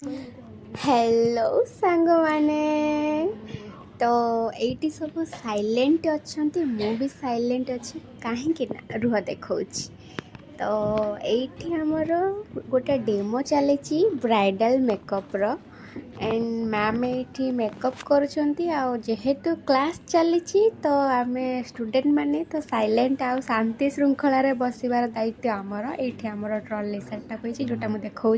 Hello सांग माने तो एटी सब साइलेंट अच्छा मु भी साइलेंट अच्छी कहीं रुह देखा तो एटी आमर गोटे डेमो चली ब्राइडल मेकअप रो एंड मैम ये मेकअप करेतु क्लास चली तो आम स्टूडेंट माने तो साइलेंट आ शांति श्रृंखलार बसबार दायित्व आमर ये आमर ट्रॉली सेटअप होती जोटा मुझे देखा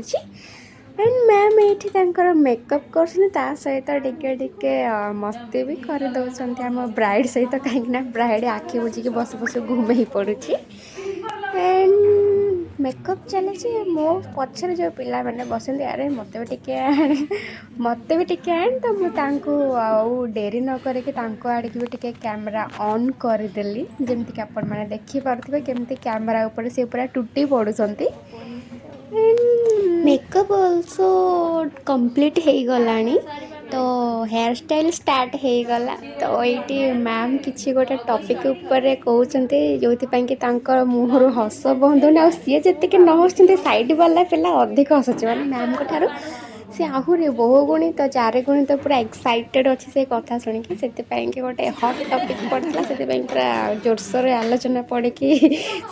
एंड मैम ये मेकअप कर सहित टिके मस्ती भी कर दौरान आम ब्राइड सहित कहीं ब्राइड आखि बुझिकी बस बस घूमे पड़ी एंड मेकअप चली मो पचर जो पिला मैंने बसती अरे मत भी टिके आन तो मुझे डेरी न करके आड़े भी टिके कैमरा ऑन करदेली जमीक आपण मैंने देखिपे केमती कैमरा ऊपर से पूरा टूटी पड़ुंट मेकअप ऑल्सो कंप्लीट हो गलानी तो हेयर स्टाइल स्टार्ट हो गला तो ये मैम किसी गोटे टॉपिक ऊपर कहते जो कि मुहर हस बंधुनी आ सी जी न हसुँच साइड वाला पिला अधिक हसुचे मैंने मैम को ठारू सी आहरी बहु गुणी तो चार गुणी तो पूरा एक्साइटेड अच्छी से कथा शुणिकी से गोटे हट टॉपिक पड़ता से पूरा जोरसोर आलोचना पड़ी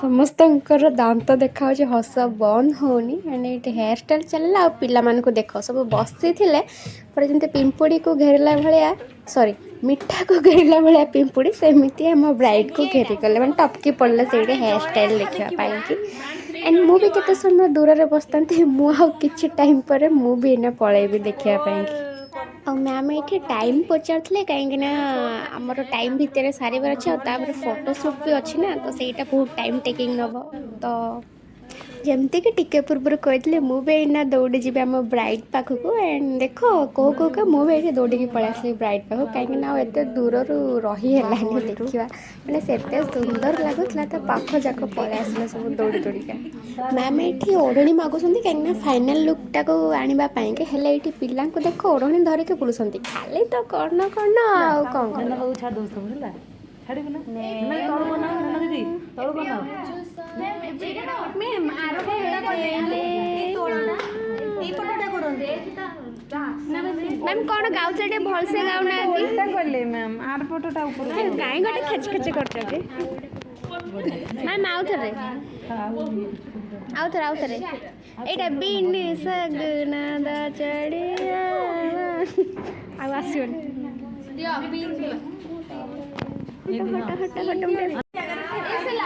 समस्त दांत देखा हस बंद होनी एंड ये हेयर स्टाइल चलला आ पिला मानक देख सब बसी थे पर जमी पिंपुड़ी को घेरला भाया सॉरी मिठा को घेरला भाया पिंपुड़ी सेमती आम ब्राइड को घेरी गले मैंने टपकी पड़े से हेयर स्टाइल देखापी एंड मु भी केते समय दूर रे बसता मुझे टाइम पर मु भी एना पलैबी देखापी मैम ये टाइम पचारे कहीं आमर टाइम भितर सारे अच्छे फोटोशूट भी अच्छी ना तो सहीटा बहुत टाइम टेकिंग नब तो जमती कि टिके पूर्व कहते मुझे दौड़ी जी आम ब्राइड पाखक एंड देख कौ का मुझे दौड़ी पलि आसली ब्राइड पाख कहीं एत दूर रहीहलानी देखा मैंने से सुंदर लगुला तो पाख जाक पलि आसला सब दौड़ी दौड़िका मैम ये ओढ़णी मागुंट कहीं फाइनाल लुकटा को आने ये पिला देख ओढ़णी धरिकी बुलूँ खाली तो कर्ण कर्ण कौन मैम कौन गाँचे भल से गाँव मैम आर पटटा कहीं गोटे खेच खेच कर मैम आउ थे यहाँ बिन सगना चढ़िया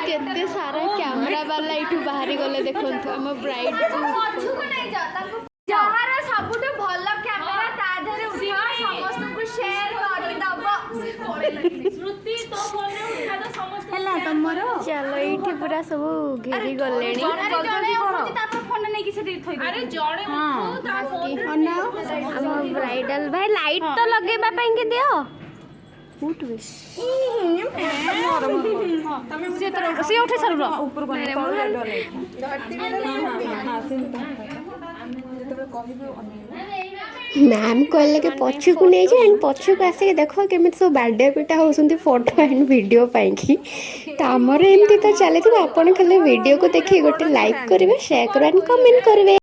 केते सारा कैमरा वाला इठू बाहरी गले देखंतु हम ब्राइड जहार सबुठ भल कैमरा ता धरे उठा समस्त को शेयर करि दबो श्रुति तो फोन उठा तो समस्त हला तमरो चलो इठी पूरा सब घेरी गलेनी जल्दी करो तापर फोन नै कि से थई अरे जणे उठो ता फोन हम ब्राइडल भाई लाइट तो लगेबा पई के दियो उठ बे सी उठे सर ऊपर मैम कहले कि पछकू नहीं जाए पछकू आसिक देख केमी सब बार्डे पिटा होती फोटो एंड वीडियो पाई तो आमर एमती तो चली आप खाली वीडियो को देखिए गोटे लाइक करेंगे शेयर करेंगे कमेंट करेंगे।